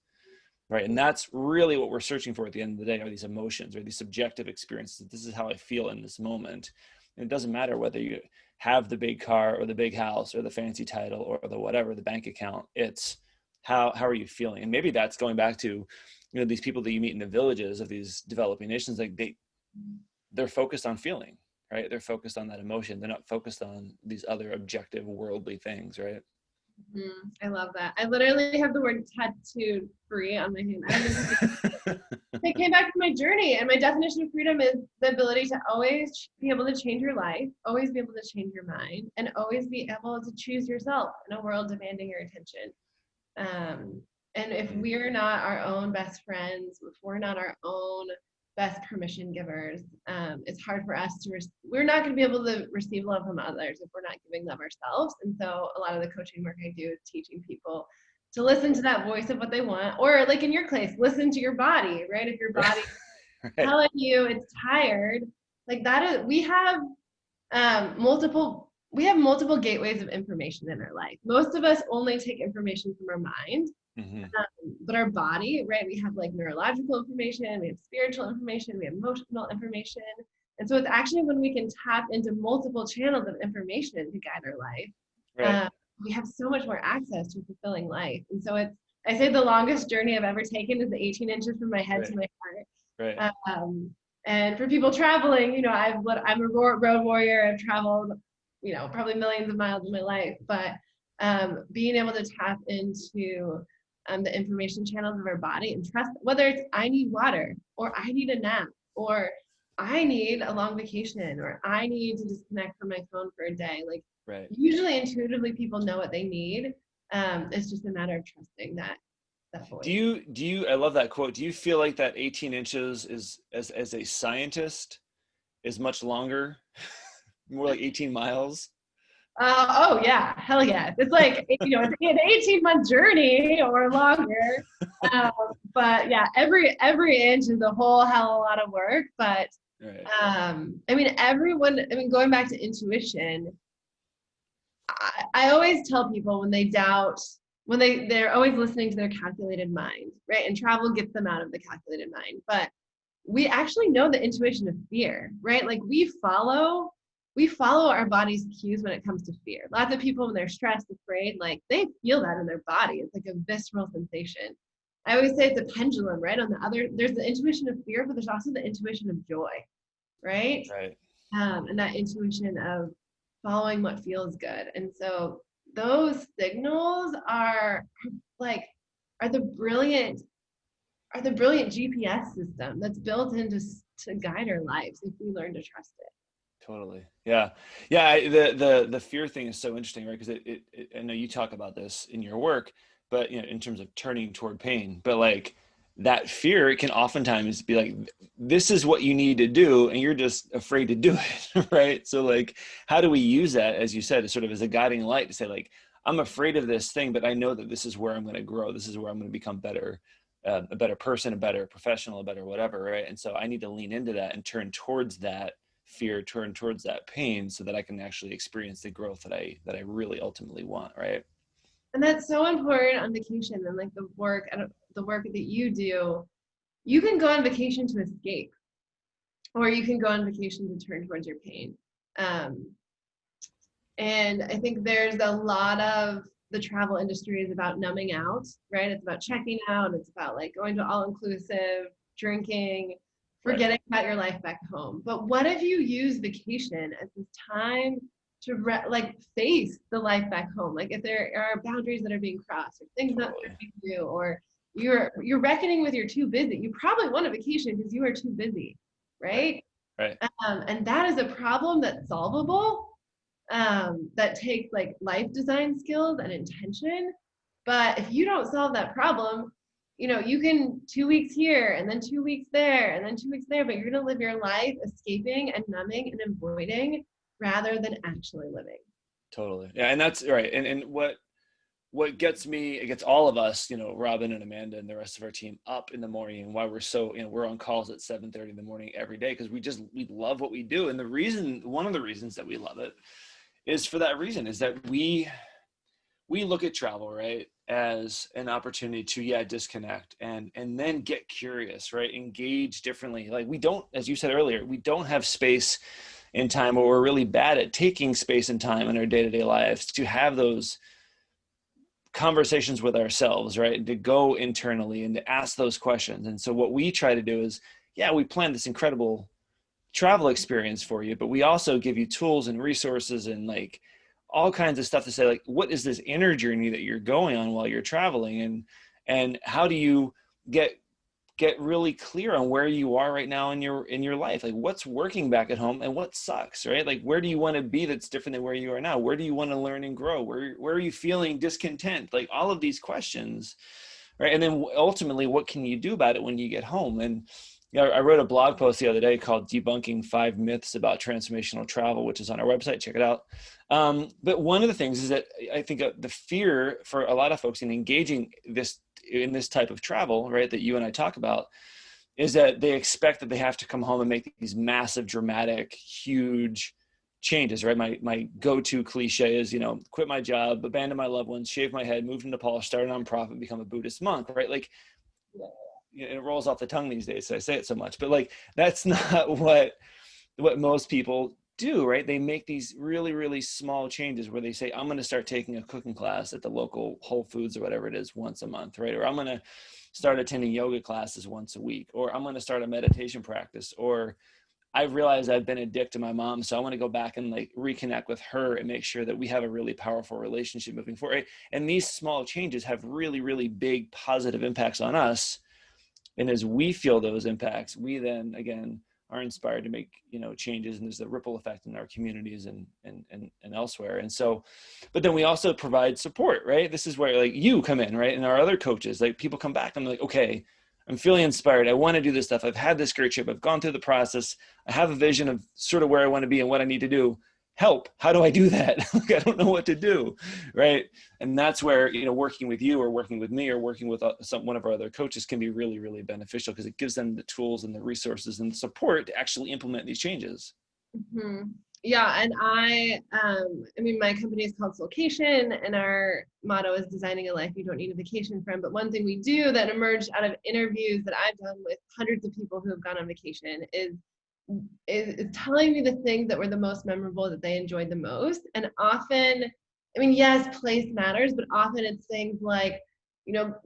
A: right? And that's really what we're searching for at the end of the day, are these emotions, or these subjective experiences. This is how I feel in this moment. And it doesn't matter whether you have the big car or the big house or the fancy title or the whatever, the bank account. It's how are you feeling? And maybe that's going back to, you know, these people that you meet in the villages of these developing nations, like they're focused on feeling, right? They're focused on that emotion. They're not focused on these other objective worldly things, right?
C: I love that. I literally have the word tattooed free on my hand. It came back to my journey, and my definition of freedom is the ability to always be able to change your life, always be able to change your mind, and always be able to choose yourself in a world demanding your attention. And if we're not our own best friends, if we're not our own best permission givers, it's hard for us to, we're not going to be able to receive love from others if we're not giving love ourselves. And so a lot of the coaching work I do is teaching people to listen to that voice of what they want, or like in your case, listen to your body, right? If your body
A: Right.
C: telling you it's tired, like that is, we have multiple gateways of information in our life. Most of us only take information from our mind, but our body, right? We have like neurological information, we have spiritual information, we have emotional information. And so it's actually when we can tap into multiple channels of information to guide our life,
A: Right.
C: we have so much more access to a fulfilling life. And so it's, I say the longest journey I've ever taken is the 18 inches from my head to my heart.
A: Right.
C: And for people traveling, you know, I'm a road warrior. I've traveled, you know, probably millions of miles in my life, but being able to tap into the information channels of our body and trust, whether it's I need water, or I need a nap, or I need a long vacation, or I need to disconnect from my phone for a day. Like, usually intuitively people know what they need. It's just a matter of trusting that voice.
A: Do you, I love that quote. Do you feel like that 18 inches is, as a scientist, is much longer, more like 18 miles?
C: Oh yeah, hell yeah. It's like, you know, it's an 18-month journey or longer. But yeah, every inch is a whole hell of a lot of work. But I mean, going back to intuition, I always tell people when they doubt, when they're always listening to their calculated mind, right? And travel gets them out of the calculated mind. But we actually know the intuition of fear, right? Like we follow our body's cues when it comes to fear. Lots of people, when they're stressed, afraid, like they feel that in their body. It's like a visceral sensation. I always say it's a pendulum, right? On the other, there's the intuition of fear, but there's also the intuition of joy, right?
A: Right.
C: And that intuition of following what feels good. And so those signals are the brilliant GPS system that's built in to guide our lives if we learn to trust it.
A: Totally. Yeah. The fear thing is so interesting, right? Because I know you talk about this in your work, but you know, in terms of turning toward pain, but like that fear, it can oftentimes be like, this is what you need to do, and you're just afraid to do it, right? So like, how do we use that, as you said, sort of as a guiding light to say like, I'm afraid of this thing, but I know that this is where I'm going to grow. This is where I'm going to become better, a better person, a better professional, a better whatever, right? And so I need to lean into that and turn towards that fear, turn towards that pain, so that I can actually experience the growth that I really ultimately want, right?
C: And that's so important on vacation, and like the work that you do. You can go on vacation to escape, or you can go on vacation to turn towards your pain. And I think there's a lot of the travel industry is about numbing out, right? It's about checking out. It's about like going to all-inclusive, drinking, forgetting about your life back home. But what if you use vacation as this time to face the life back home? Like if there are boundaries that are being crossed, or things not serving you, or you're reckoning with you're too busy. You probably want a vacation because you are too busy, right?
A: Right.
C: And that is a problem that's solvable. That takes like life design skills and intention. But if you don't solve that problem, you know, you can 2 weeks here and then 2 weeks there and then 2 weeks there, but you're going to live your life escaping and numbing and avoiding rather than actually living.
A: Totally. Yeah. And that's right. And what gets me, it gets all of us, you know, Robin and Amanda and the rest of our team up in the morning, and why we're so, you know, we're on calls at 7:30 in the morning every day, because we love what we do. And one of the reasons that we love it is for that reason, is that we look at travel, right, as an opportunity to disconnect and then get curious, right, engage differently. Like we don't, as you said earlier, we don't have space and time, or we're really bad at taking space and time in our day-to-day lives to have those conversations with ourselves, right, and to go internally and to ask those questions. And so what we try to do is, we plan this incredible travel experience for you, but we also give you tools and resources and like all kinds of stuff to say, like, what is this inner journey that you're going on while you're traveling, and how do you get really clear on where you are right now in your life, like what's working back at home and what sucks, right? Like where do you want to be that's different than where you are now? Where do you want to learn and grow? Where are you feeling discontent? Like all of these questions right? And then ultimately, what can you do about it when you get home? And I wrote a blog post the other day called "Debunking 5 Myths About Transformational Travel," which is on our website. Check it out. But one of the things is that I think the fear for a lot of folks in engaging in this type of travel, right, that you and I talk about, is that they expect that they have to come home and make these massive, dramatic, huge changes, right? My go-to cliche is, quit my job, abandon my loved ones, shave my head, move to Nepal, start a nonprofit, become a Buddhist monk, right? Like, it rolls off the tongue these days, so I say it so much, but like, that's not what most people do, right? They make these really, really small changes where they say, I'm going to start taking a cooking class at the local Whole Foods or whatever it is once a month, right? Or I'm going to start attending yoga classes once a week, or I'm going to start a meditation practice, or I've realized I've been a dick to my mom, so I want to go back and like reconnect with her and make sure that we have a really powerful relationship moving forward. Right? And these small changes have really, really big positive impacts on us. And as we feel those impacts, we then again are inspired to make changes, and there's a ripple effect in our communities and elsewhere. And so, but then we also provide support, right? This is where like you come in, right? And our other coaches, like people come back, I'm like, okay, I'm feeling inspired. I want to do this stuff. I've had this great trip. I've gone through the process. I have a vision of sort of where I want to be and what I need to do. Help. How do I do that? Like, I don't know what to do. Right. And that's where, working with you or working with me or working with one of our other coaches can be really, really beneficial, because it gives them the tools and the resources and the support to actually implement these changes.
C: Mm-hmm. Yeah. And my company is called Soulcation, and our motto is designing a life you don't need a vacation from. But one thing we do that emerged out of interviews that I've done with hundreds of people who have gone on vacation is telling me the things that were the most memorable, that they enjoyed the most. And often, yes, place matters, but often it's things like,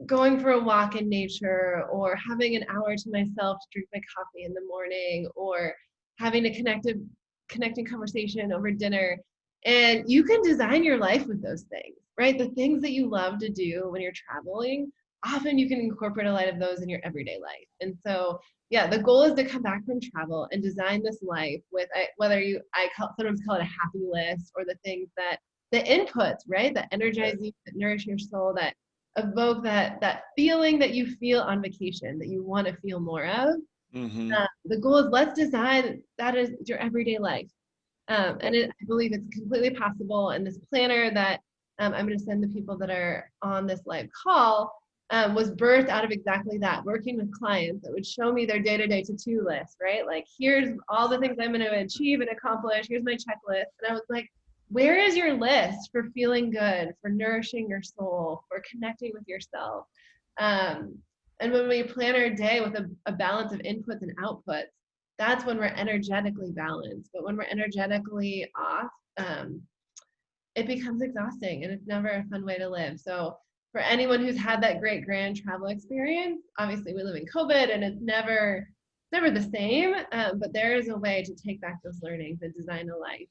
C: going for a walk in nature, or having an hour to myself to drink my coffee in the morning, or having a connecting conversation over dinner. And you can design your life with those things, right? The things that you love to do when you're traveling, often you can incorporate a lot of those in your everyday life. And so, yeah, the goal is to come back from travel and design this life with sometimes call it a happy list, or the things that the inputs, right, that energize you, that nourish your soul, that evoke that feeling that you feel on vacation, that you want to feel more of.
A: Mm-hmm.
C: The goal is, let's design that is your everyday life. I believe it's completely possible. And this planner that I'm going to send the people that are on this live call was birthed out of exactly that, working with clients that would show me their day-to-day to-do list, right? Like, here's all the things I'm going to achieve and accomplish. Here's my checklist. And I was like, where is your list for feeling good, for nourishing your soul, for connecting with yourself? And when we plan our day with a balance of inputs and outputs, that's when we're energetically balanced. But when we're energetically off, it becomes exhausting, and it's never a fun way to live. So for anyone who's had that great grand travel experience, obviously we live in COVID and it's never the same, but there is a way to take back those learnings and design a life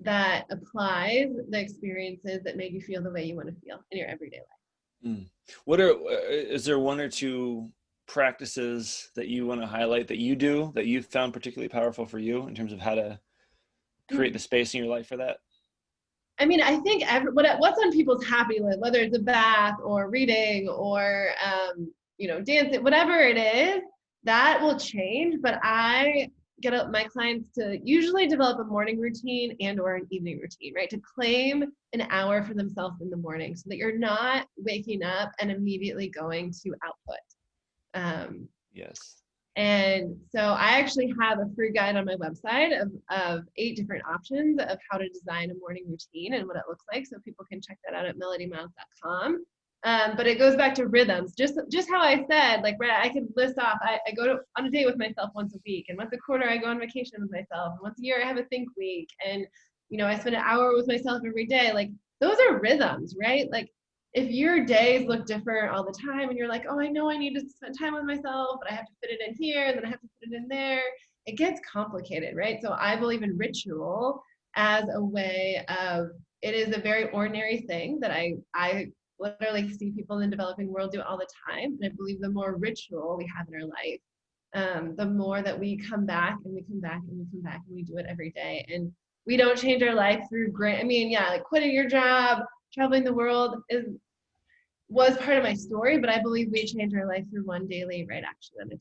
C: that applies the experiences that made you feel the way you want to feel in your everyday life.
A: Is there one or two practices that you want to highlight that you do that you found particularly powerful for you in terms of how to create the space in your life for that?
C: I think what's on people's happy list, whether it's a bath or reading or dancing, whatever it is, that will change. But I get my clients to usually develop a morning routine and or an evening routine, right? To claim an hour for themselves in the morning, so that you're not waking up and immediately going to output.
A: Yes.
C: And so I actually have a free guide on my website of 8 different options of how to design a morning routine and what it looks like. So people can check that out at melodymiles.com. But it goes back to rhythms, just how I said, like, right, I could list off, I go on a date with myself once a week, and once a quarter I go on vacation with myself, and once a year I have a think week, and I spend an hour with myself every day. Like, those are rhythms, right? Like, if your days look different all the time and you're like, oh, I know I need to spend time with myself, but I have to fit it in here and then I have to fit it in there, it gets complicated, right? So I believe in ritual as a way of, it is a very ordinary thing that I literally see people in the developing world do all the time. And I believe the more ritual we have in our life, the more that we come back and we come back and we come back and we do it every day. And we don't change our life through like quitting your job, traveling the world was part of my story, but I believe we change our life through one daily right action at a time.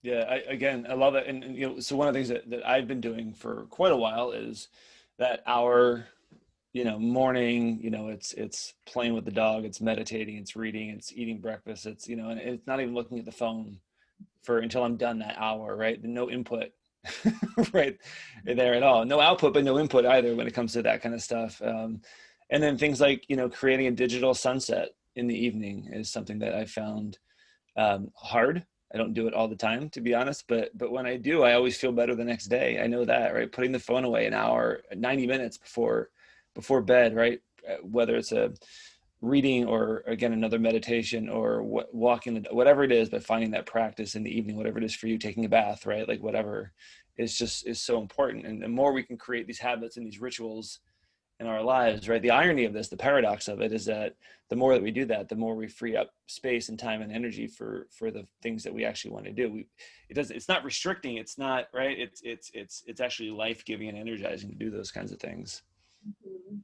A: Yeah, I love it. And you know, so one of the things that I've been doing for quite a while is that hour, you know, morning, you know, it's playing with the dog, it's meditating, it's reading, it's eating breakfast, it's, you know, and it's not even looking at the phone for until I'm done that hour, right? No input right there at all. No output, but no input either when it comes to that kind of stuff. And then things like, you know, creating a digital sunset in the evening is something that I found hard. I don't do it all the time, to be honest, but when I do, I always feel better the next day. I know that, right? Putting the phone away an hour, 90 minutes before bed, right? Whether it's a reading or again another meditation or walking, whatever it is, but finding that practice in the evening, whatever it is for you, taking a bath, right? Like whatever is so important. And the more we can create these habits and these rituals in our lives, right? The irony of this, the paradox of it, is that the more that we do that, the more we free up space and time and energy for the things that we actually want to do. It's not restricting. It's not, right. It's actually life-giving and energizing to do those kinds of things.
C: Mm-hmm.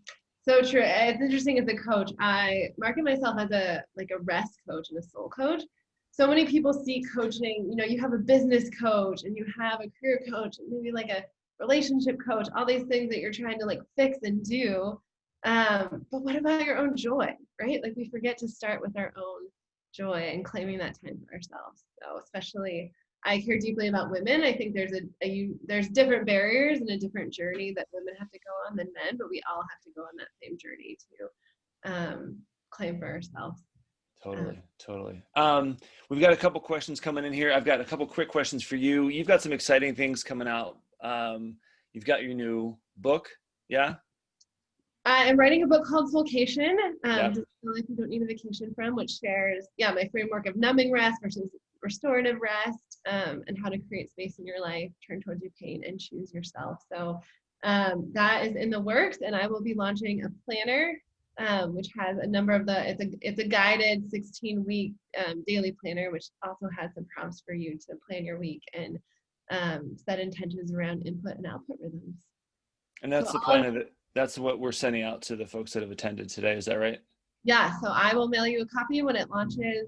C: So true. It's interesting as a coach, I market myself as a rest coach and a soul coach. So many people see coaching, you know, you have a business coach and you have a career coach and maybe like a relationship coach, all these things that you're trying to like fix and do. But what about your own joy, right? Like we forget to start with our own joy and claiming that time for ourselves. So especially I care deeply about women. I think there's different barriers and a different journey that women have to go on than men, but we all have to go on that same journey to claim for ourselves.
A: Totally. We've got a couple questions coming in here. I've got a couple quick questions for you. You've got some exciting things coming out. You've got your new book. Yeah.
C: I'm writing a book called Soulcation,
A: Yep.
C: Just the life you don't need a vacation from, which shares, my framework of numbing rest versus restorative rest, and how to create space in your life, turn towards your pain, and choose yourself. So that is in the works, and I will be launching a planner, which has a number of it's a guided 16-week daily planner, which also has some prompts for you to plan your week and set intentions around input and output rhythms.
A: And that's the plan of it. That's what we're sending out to the folks that have attended today. Is that right?
C: Yeah. So I will mail you a copy when it launches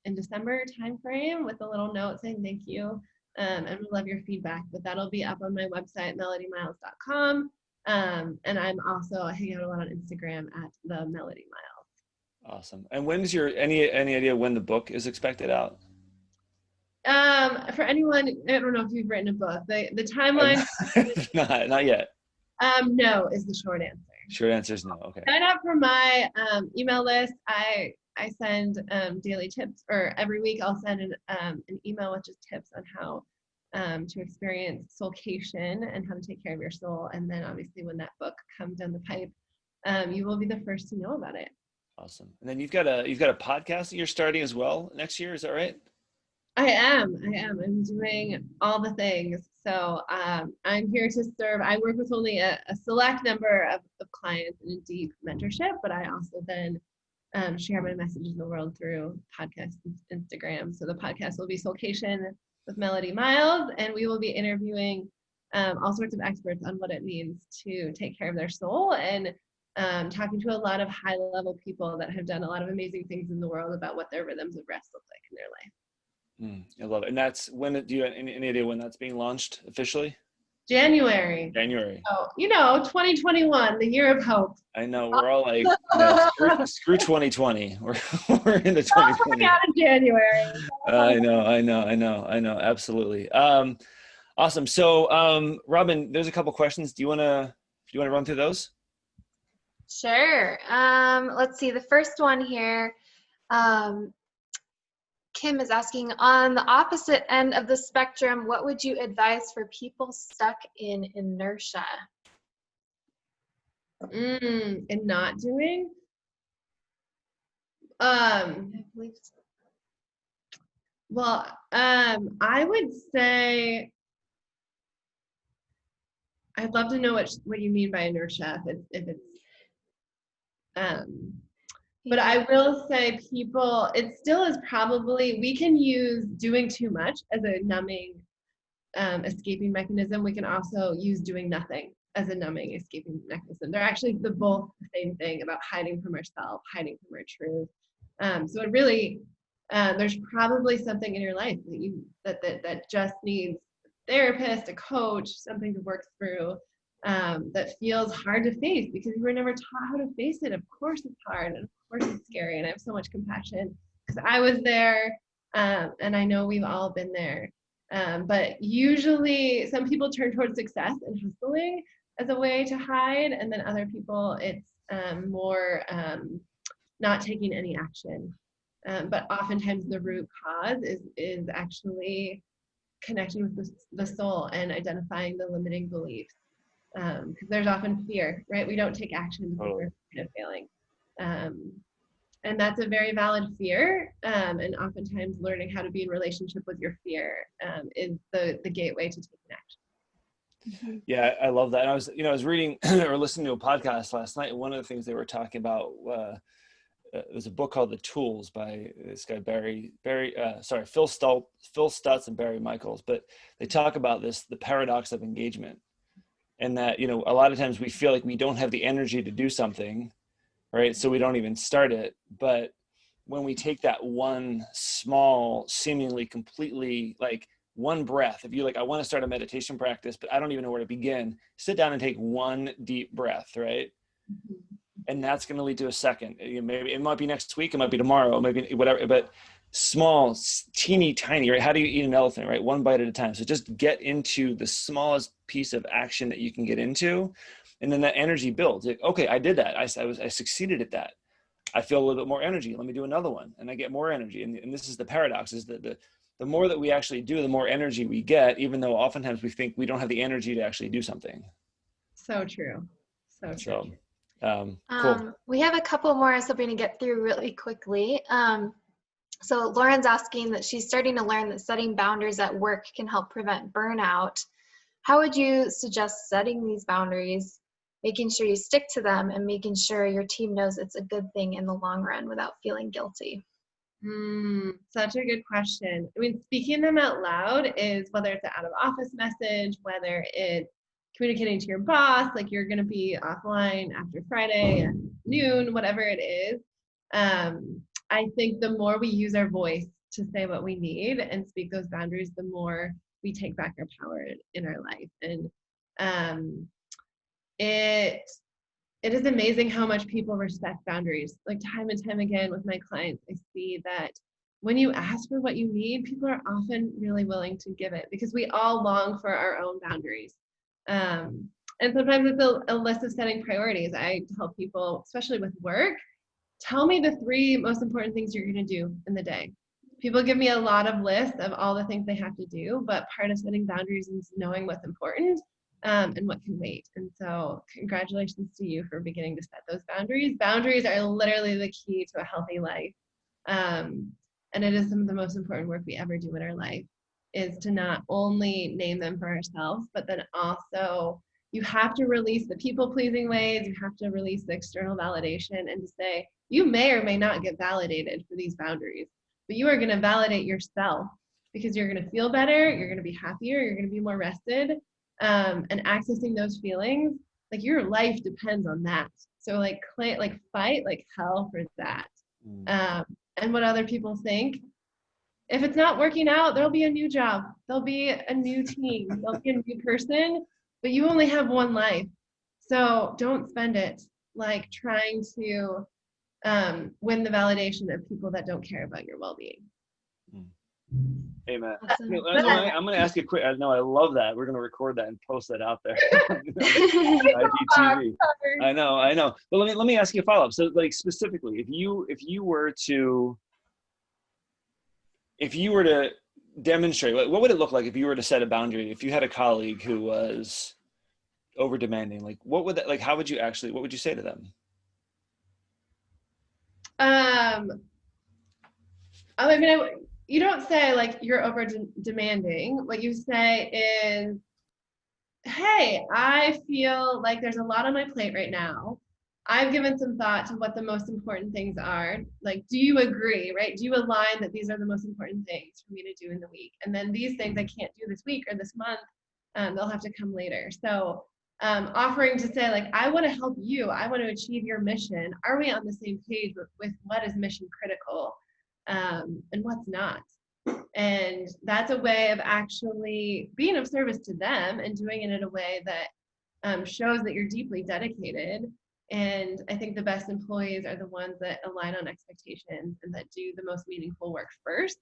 C: in December timeframe with a little note saying thank you. And we love your feedback. But that'll be up on my website, melodymiles.com. And I'm also hanging out a lot on Instagram at the Melody Miles.
A: Awesome. And when's any idea when the book is expected out?
C: For anyone, I don't know if you've written a book. The timeline.
A: Not yet.
C: No is the short answer.
A: Short answer is no. Okay.
C: Sign up for my email list. I send daily tips, or every week I'll send an email with just tips on how to experience Soulcation and how to take care of your soul. And then obviously when that book comes down the pipe, you will be the first to know about it.
A: Awesome. And then you've got a podcast that you're starting as well next year. Is that right?
C: I am. I'm doing all the things. So I'm here to serve. I work with only a select number of clients in a deep mentorship, but I also then share my message in the world through podcasts and Instagram. So the podcast will be Soulcation with Melody Miles, and we will be interviewing all sorts of experts on what it means to take care of their soul, and talking to a lot of high-level people that have done a lot of amazing things in the world about what their rhythms of rest look like in their life.
A: I love it. And that's when do you have any idea when that's being launched officially?
C: January. Oh, 2021, the year of hope.
A: I know we're all like, screw 2020. We're into 2020.
C: Out in January.
A: I know. Absolutely. Awesome. So, Robin, there's a couple questions. Do you want to run through those?
B: Sure. Let's see. The first one here. Kim is asking, on the opposite end of the spectrum, what would you advise for people stuck in inertia?
C: And not doing?
B: I believe so.
C: Well, I would say, I'd love to know what you mean by inertia, if it's but I will say it still is probably, we can use doing too much as a numbing, escaping mechanism. We can also use doing nothing as a numbing escaping mechanism. They're actually both the same thing about hiding from ourselves, hiding from our truth. So it really, there's probably something in your life that just needs a therapist, a coach, something to work through, that feels hard to face because you were never taught how to face it. Of course it's hard, and of course it's scary, and I have so much compassion because I was there, and I know we've all been there. But usually some people turn towards success and hustling as a way to hide, and then other people it's more not taking any action. But oftentimes the root cause is actually connecting with the soul and identifying the limiting beliefs. Because there's often fear, right? We don't take action because we're afraid of failing. And that's a very valid fear. And oftentimes learning how to be in relationship with your fear is the gateway to taking action.
A: Yeah, I love that. And I was reading or listening to a podcast last night, and one of the things they were talking about there's a book called The Tools by this guy Phil Stutz and Barry Michaels, but they talk about the paradox of engagement, and that a lot of times we feel like we don't have the energy to do something, right? So we don't even start it. But when we take that one small, seemingly completely like one breath, if you I want to start a meditation practice, but I don't even know where to begin, sit down and take one deep breath, right? Mm-hmm. And that's going to lead to a second. Maybe it might be next week, it might be tomorrow, maybe whatever, but small, teeny tiny, right? How do you eat an elephant, right? One bite at a time. So just get into the smallest piece of action that you can get into. And then that energy builds. Okay, I did that. I succeeded at that. I feel a little bit more energy. Let me do another one. And I get more energy. And this is the paradox, is that the more that we actually do, the more energy we get, even though oftentimes we think we don't have the energy to actually do something.
C: So true. So true.
A: Cool.
B: We have a couple more I was hoping to get through really quickly. So Lauren's asking that she's starting to learn that setting boundaries at work can help prevent burnout. How would you suggest setting these boundaries, making sure you stick to them, and making sure your team knows it's a good thing in the long run without feeling guilty?
C: Such a good question. I mean, speaking them out loud is, whether it's an out of office message, whether it's communicating to your boss, like you're going to be offline after Friday at noon, whatever it is. I think the more we use our voice to say what we need and speak those boundaries, the more we take back our power in our life. And it is amazing how much people respect boundaries. Like time and time again with my clients, I see that when you ask for what you need, people are often really willing to give it, because we all long for our own boundaries. And sometimes it's a list of setting priorities. I tell people, especially with work, tell me the 3 most important things you're going to do in the day. People give me a lot of lists of all the things they have to do, but part of setting boundaries is knowing what's important and what can wait. And so congratulations to you for beginning to set those boundaries. Boundaries are literally the key to a healthy life. And it is some of the most important work we ever do in our life, is to not only name them for ourselves, but then also you have to release the people-pleasing ways. You have to release the external validation, and to say, you may or may not get validated for these boundaries, but you are going to validate yourself, because you're going to feel better, you're going to be happier, you're going to be more rested, and accessing those feelings, like your life depends on that. So fight like hell for that. And what other people think, if it's not working out, there'll be a new job, there'll be a new team, there'll be a new person, but you only have one life. So don't spend it like trying to win the validation of people that don't care about your well-being.
A: Amen.
B: Awesome.
A: I'm going to ask you a quick, I know I love that. We're going to record that and post that out there. IGTV. I know. But let me ask you a follow-up. So like specifically, if you were to demonstrate, what would it look like if you were to set a boundary? If you had a colleague who was over demanding, like what would that, like, what would you say to them?
C: I mean, you don't say like you're over demanding. What you say is, hey, I feel like there's a lot on my plate right now. I've given some thought to what the most important things are. Like, do you agree, right? Do you align that these are the most important things for me to do in the week? And then these things I can't do this week or this month, they'll have to come later. So offering to say, like, I want to help you. I want to achieve your mission. Are we on the same page with what is mission critical and what's not? And that's a way of actually being of service to them and doing it in a way that shows that you're deeply dedicated. And I think the best employees are the ones that align on expectations and that do the most meaningful work first.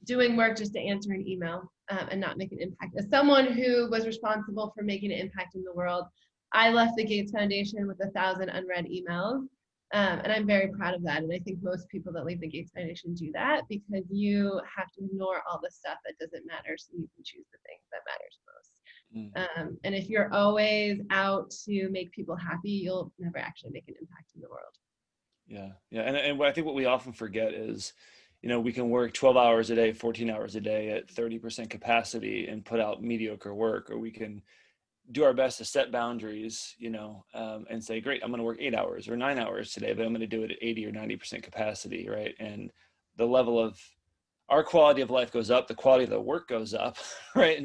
C: Doing work just to answer an email and not make an impact. As someone who was responsible for making an impact in the world, I left the Gates Foundation with 1,000 unread emails. And I'm very proud of that. And I think most people that leave the Gates Foundation do that because you have to ignore all the stuff that doesn't matter so you can choose the things that matters most. And if you're always out to make people happy, you'll never actually make an impact in the world.
A: Yeah. And I think what we often forget is, we can work 12 hours a day, 14 hours a day at 30% capacity and put out mediocre work, or we can do our best to set boundaries, and say, great, I'm going to work 8 hours or 9 hours today, but I'm going to do it at 80 or 90% capacity, right? And the level of our quality of life goes up, the quality of the work goes up, right?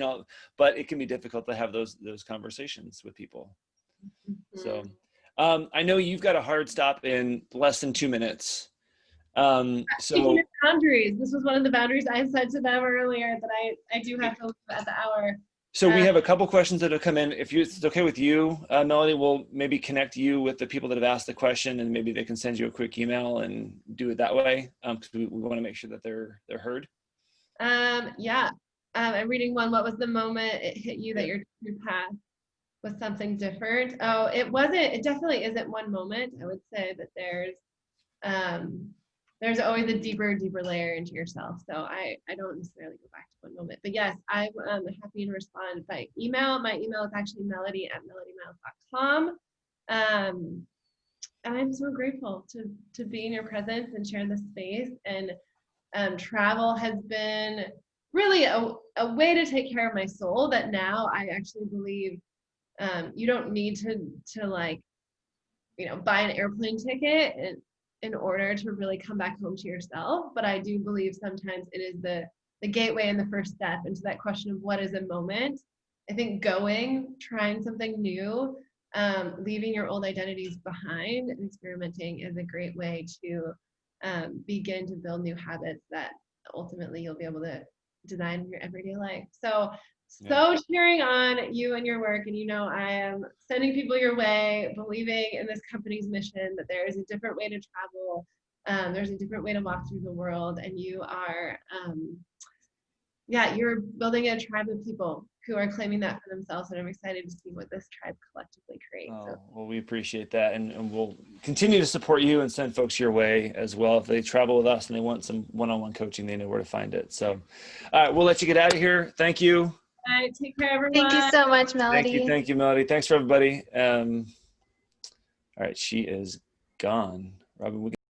A: But it can be difficult to have those conversations with people. Mm-hmm. So I know you've got a hard stop in less than 2 minutes.
C: So boundaries. This was one of the boundaries I said to them earlier that I do have to look at the hour.
A: So we have a couple questions that have come in. If it's okay with you, Melody, we'll maybe connect you with the people that have asked the question, and maybe they can send you a quick email and do it that way, because we want to make sure that they're heard.
C: Yeah. I'm reading one. What was the moment it hit you that your path was something different? Oh, it wasn't. It definitely isn't one moment. I would say that there's always a deeper layer into yourself. So I don't necessarily go back to one moment. But yes, I'm happy to respond by email. My email is actually melody@melodymiles.com. And I'm so grateful to be in your presence and share this space. And travel has been really a way to take care of my soul that now I actually believe you don't need to like, buy an airplane ticket and in order to really come back home to yourself. But I do believe sometimes it is the gateway and the first step into that question of what is a moment. I think trying something new, leaving your old identities behind and experimenting is a great way to begin to build new habits that ultimately you'll be able to design in your everyday life. So cheering on you and your work, and I am sending people your way, believing in this company's mission that there is a different way to travel, there's a different way to walk through the world, and you are, you're building a tribe of people who are claiming that for themselves, and I'm excited to see what this tribe collectively creates.
A: Well, we appreciate that, and we'll continue to support you and send folks your way as well. If they travel with us and they want some one-on-one coaching, they know where to find it. So, all right, we'll let you get out of here. Thank you.
C: All right, take care, everyone.
B: Thank you so much, Melody.
A: Thank you, Melody. Thanks for everybody. All right, she is gone. Robin,